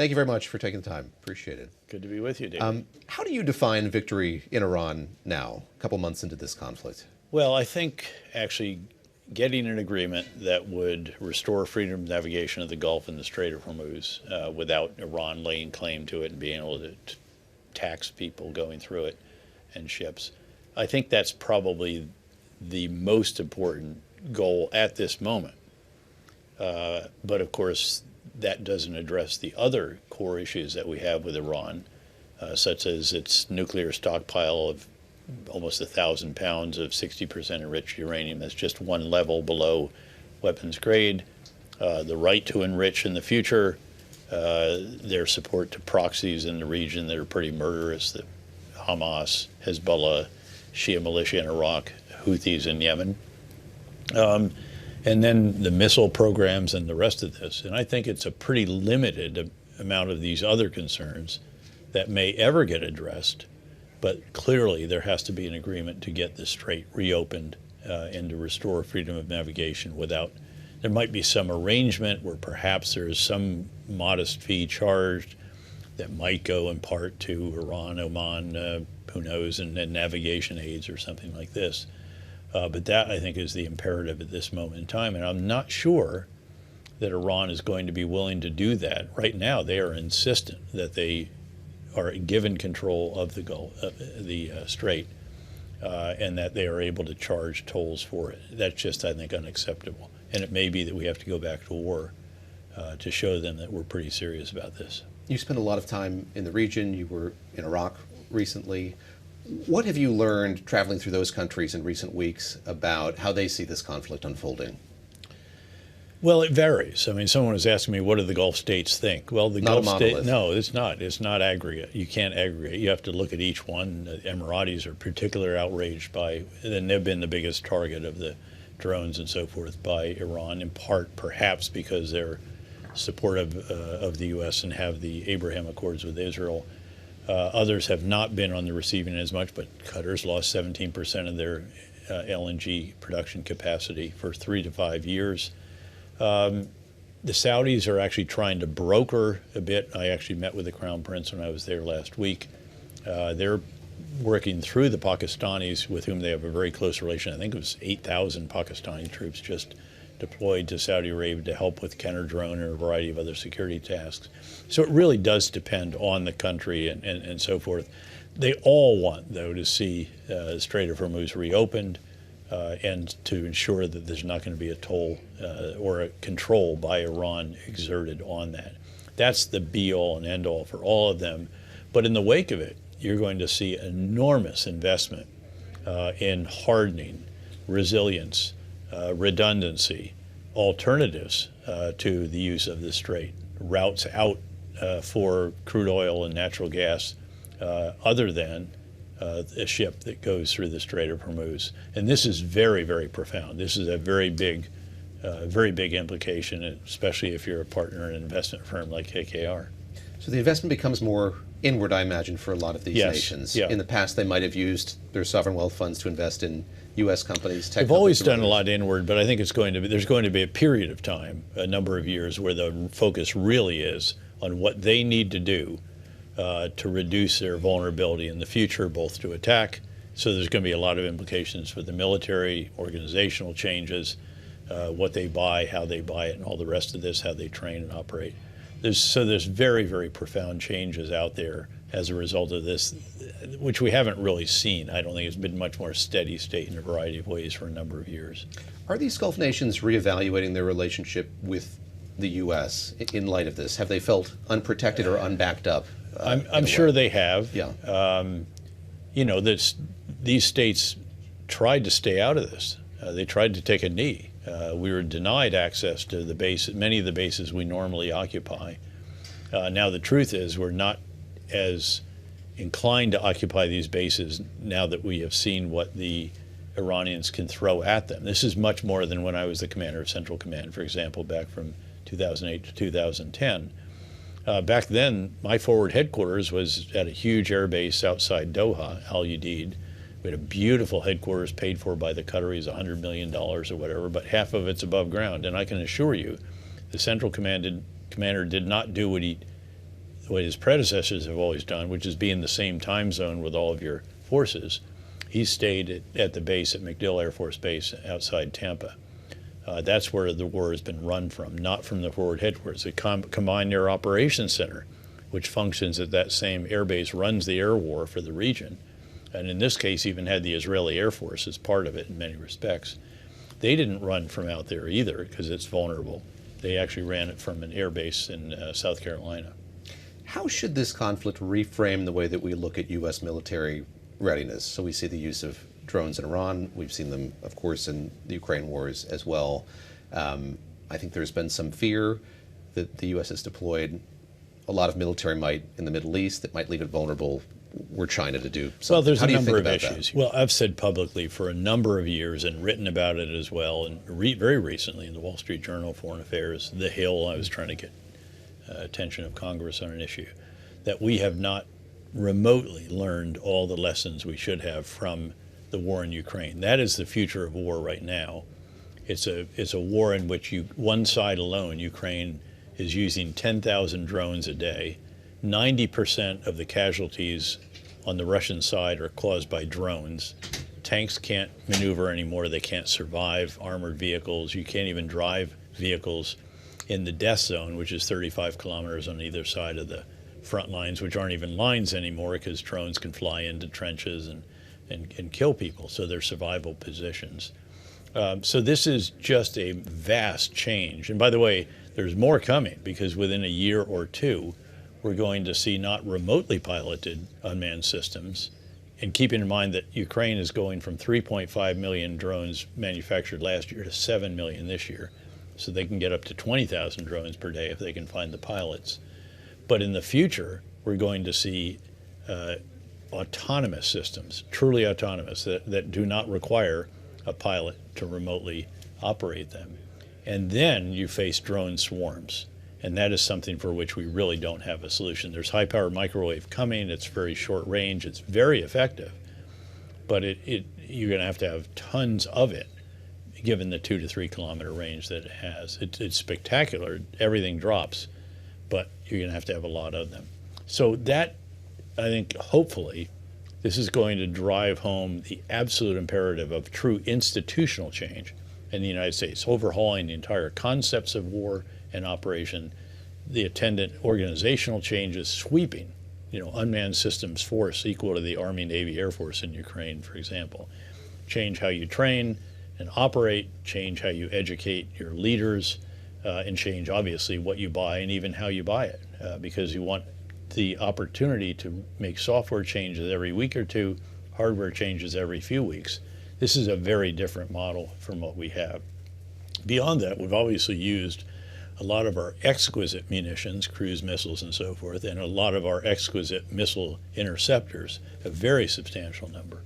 Thank you very much for taking the time. Appreciate it. Good to be with you, David. How do you define victory in Iran now, a couple months into this conflict? Well, I think actually getting an agreement that would restore freedom of navigation of the Gulf and the Strait of Hormuz without Iran laying claim to it and being able to tax people going through it and ships. I think that's probably the most important goal at this moment. But of course, that doesn't address the other core issues that we have with Iran, such as its nuclear stockpile of almost 1,000 pounds of 60% enriched uranium. That's just one level below weapons grade. The right to enrich in the future, their support to proxies in the region that are pretty murderous, the Hamas, Hezbollah, Shia militia in Iraq, Houthis in Yemen. And then the missile programs and the rest of this. And I think it's a pretty limited amount of these other concerns that may ever get addressed. But clearly there has to be an agreement to get the strait reopened and to restore freedom of navigation without, there might be some arrangement where perhaps there is some modest fee charged that might go in part to Iran, Oman, who knows, and navigation aids or something like this. But that, I think, is the imperative at this moment in time. And I'm not sure that Iran is going to be willing to do that. Right now, they are insistent that they are given control of the Gulf, the Strait, and that they are able to charge tolls for it. That's just, I think, unacceptable. And it may be that we have to go back to war to show them that we're pretty serious about this. You spent a lot of time in the region. You were in Iraq recently. What have you learned traveling through those countries in recent weeks about how they see this conflict unfolding? Well, it varies. I mean, someone was asking me, what do the Gulf states think? Well, the Gulf states, no, it's not. It's not aggregate. You can't aggregate. You have to look at each one. The Emiratis are particularly outraged by, and they've been the biggest target of the drones and so forth by Iran, in part perhaps because they're supportive of the U.S. and have the Abraham Accords with Israel. Others have not been on the receiving end as much, but Qatar's lost 17% of their LNG production capacity for 3 to 5 years. The Saudis are actually trying to broker a bit. I actually met with the Crown Prince when I was there last week. They're working through the Pakistanis, with whom they have a very close relation. I think it was 8,000 Pakistani troops just deployed to Saudi Arabia to help with counter-drone and a variety of other security tasks. So it really does depend on the country and so forth. They all want, though, to see the Strait of Hormuz reopened and to ensure that there's not going to be a toll or a control by Iran exerted on that. That's the be-all and end-all for all of them. But in the wake of it, you're going to see enormous investment in hardening, resilience, redundancy, alternatives to the use of the strait, routes out for crude oil and natural gas other than a ship that goes through the Strait of Hormuz. And this is very, very profound. This is a very big implication, especially if you're a partner in an investment firm like KKR. So the investment becomes more inward, I imagine, for a lot of these nations. Yeah. In the past, they might have used their sovereign wealth funds to invest in U.S. companies. They've always done a lot inward, but I think there's going to be a period of time, a number of years, where the focus really is on what they need to do to reduce their vulnerability in the future, both to attack. So there's going to be a lot of implications for the military, organizational changes, what they buy, how they buy it, and all the rest of this, how they train and operate. There's very, very profound changes out there as a result of this, which we haven't really seen. I don't think it's been much more steady state in a variety of ways for a number of years. Are these Gulf nations reevaluating their relationship with the U.S. in light of this? Have they felt unprotected or unbacked up? I'm sure they have. Yeah. You know, these states tried to stay out of this. They tried to take a knee. We were denied access to many of the bases we normally occupy. Now, the truth is we're not as inclined to occupy these bases now that we have seen what the Iranians can throw at them. This is much more than when I was the commander of Central Command, for example, back from 2008 to 2010. Back then, my forward headquarters was at a huge air base outside Doha, Al Udeid. We had a beautiful headquarters paid for by the Qataris, $100 million or whatever, but half of it's above ground. And I can assure you, the Central commander did not do what he what his predecessors have always done, which is be in the same time zone with all of your forces. He stayed at the base at MacDill Air Force Base outside Tampa. That's where the war has been run from, not from the forward headquarters. The Combined Air Operations Center, which functions at that same air base, runs the air war for the region. And in this case, even had the Israeli Air Force as part of it in many respects. They didn't run from out there either because it's vulnerable. They actually ran it from an air base in South Carolina. How should this conflict reframe the way that we look at U.S. military readiness? So we see the use of drones in Iran. We've seen them, of course, in the Ukraine wars as well. I think there's been some fear that the U.S. has deployed a lot of military might in the Middle East that might leave it vulnerable were China to do something. Well, there's How a do you number think of about issues. that? Well, I've said publicly for a number of years and written about it as well, and very recently in the Wall Street Journal, Foreign Affairs, The Hill, I was trying to get attention of Congress on an issue, that we have not remotely learned all the lessons we should have from the war in Ukraine. That is the future of war right now. It's a war in which one side alone, Ukraine, is using 10,000 drones a day. 90% of the casualties on the Russian side are caused by drones. Tanks can't maneuver anymore. They can't survive. Armored vehicles, you can't even drive vehicles in the death zone, which is 35 kilometers on either side of the front lines, which aren't even lines anymore because drones can fly into trenches and kill people. So they're survival positions. So this is just a vast change. And by the way, there's more coming because within a year or two, we're going to see not remotely piloted unmanned systems. And keeping in mind that Ukraine is going from 3.5 million drones manufactured last year to 7 million this year. So they can get up to 20,000 drones per day if they can find the pilots. But in the future, we're going to see autonomous systems, truly autonomous, that do not require a pilot to remotely operate them. And then you face drone swarms. And that is something for which we really don't have a solution. There's high-powered microwave coming. It's very short range. It's very effective. But you're going to have tons of it, given the 2 to 3 kilometer range that it has. It's spectacular. Everything drops. But you're going to have a lot of them. So that, I think, hopefully, this is going to drive home the absolute imperative of true institutional change in the United States, overhauling the entire concepts of war and operation, the attendant organizational changes, sweeping, unmanned systems force equal to the Army, Navy, Air Force in Ukraine, for example. Change how you train and operate, change how you educate your leaders, and change, obviously, what you buy and even how you buy it, because you want the opportunity to make software changes every week or two, hardware changes every few weeks. This is a very different model from what we have. Beyond that, we've obviously used a lot of our exquisite munitions, cruise missiles and so forth, and a lot of our exquisite missile interceptors, a very substantial number.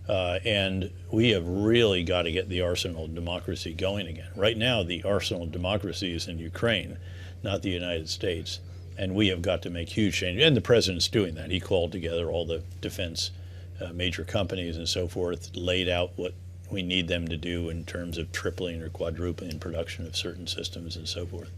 And we have really got to get the arsenal of democracy going again. Right now, the arsenal of democracy is in Ukraine, not the United States. And we have got to make huge changes. And the president's doing that. He called together all the defense major companies and so forth, laid out what we need them to do in terms of tripling or quadrupling production of certain systems and so forth.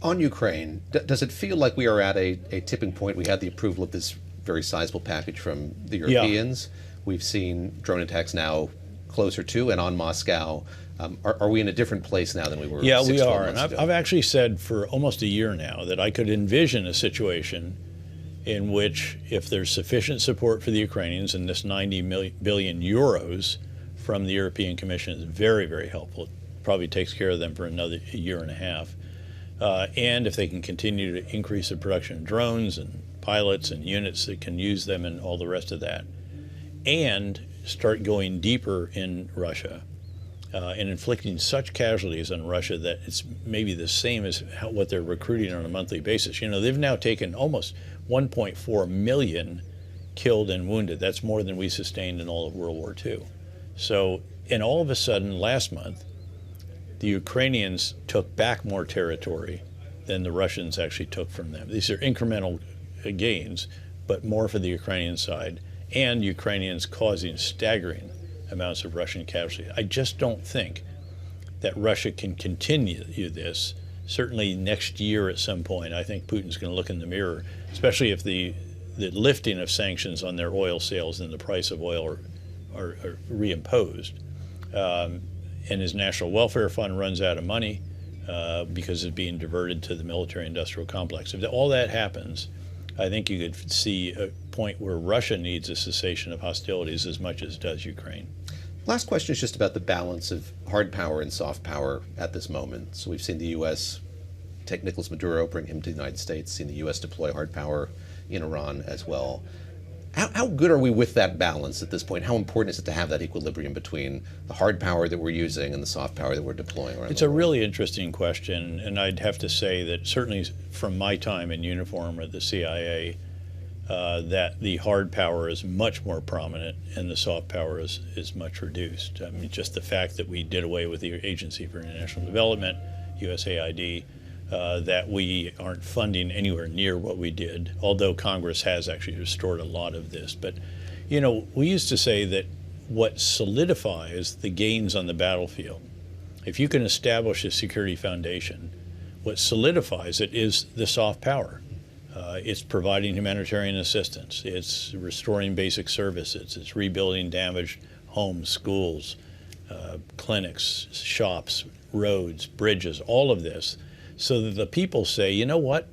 On Ukraine, does it feel like we are at a tipping point? We had the approval of this very sizable package from the Europeans. Yeah. We've seen drone attacks now closer to and on Moscow. Are we in a different place now than we were 6 months ago? Yeah, we are. And I've actually said for almost a year now that I could envision a situation in which if there's sufficient support for the Ukrainians, and this 90 billion euros from the European Commission is very, very helpful. It probably takes care of them for another year and a half. And if they can continue to increase the production of drones and pilots and units that can use them and all the rest of that, and start going deeper in Russia and inflicting such casualties on Russia that it's maybe the same as what they're recruiting on a monthly basis. They've now taken almost 1.4 million killed and wounded. That's more than we sustained in all of World War II. So, and all of a sudden, last month, the Ukrainians took back more territory than the Russians actually took from them. These are incremental gains, but more for the Ukrainian side, and Ukrainians causing staggering amounts of Russian casualties. I just don't think that Russia can continue this certainly next year at some point, I think Putin's going to look in the mirror, especially if the lifting of sanctions on their oil sales and the price of oil are reimposed. And his national welfare fund runs out of money because it's being diverted to the military-industrial complex. If all that happens, I think you could see a point where Russia needs a cessation of hostilities as much as does Ukraine. Last question is just about the balance of hard power and soft power at this moment. So we've seen the U.S. take Nicolas Maduro, bring him to the United States, seen the U.S. deploy hard power in Iran as well. How good are we with that balance at this point? How important is it to have that equilibrium between the hard power that we're using and the soft power that we're deploying around the world? It's a really interesting question, and I'd have to say that certainly from my time in uniform at the CIA, that the hard power is much more prominent and the soft power is much reduced. I mean, just the fact that we did away with the Agency for International Development, USAID, that we aren't funding anywhere near what we did, although Congress has actually restored a lot of this. But, you know, we used to say that what solidifies the gains on the battlefield, if you can establish a security foundation, what solidifies it is the soft power. It's providing humanitarian assistance. It's restoring basic services. It's rebuilding damaged homes, schools, clinics, shops, roads, bridges, all of this, so that the people say, you know what,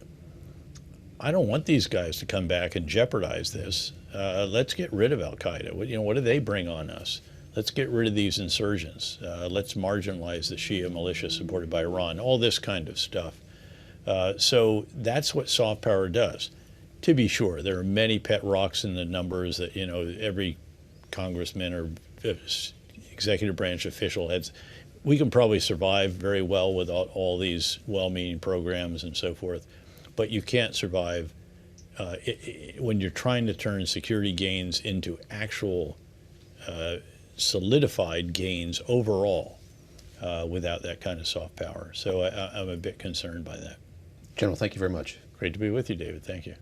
I don't want these guys to come back and jeopardize this. Let's get rid of al-Qaeda. What do they bring on us? Let's get rid of these insurgents. Let's marginalize the Shia militia supported by Iran, all this kind of stuff. So that's what soft power does. To be sure, there are many pet rocks in the numbers that, you know, every congressman or executive branch official has. We can probably survive very well without all these well-meaning programs and so forth, but you can't survive when you're trying to turn security gains into actual solidified gains overall without that kind of soft power. So I'm a bit concerned by that. General, thank you very much. Great to be with you, David. Thank you.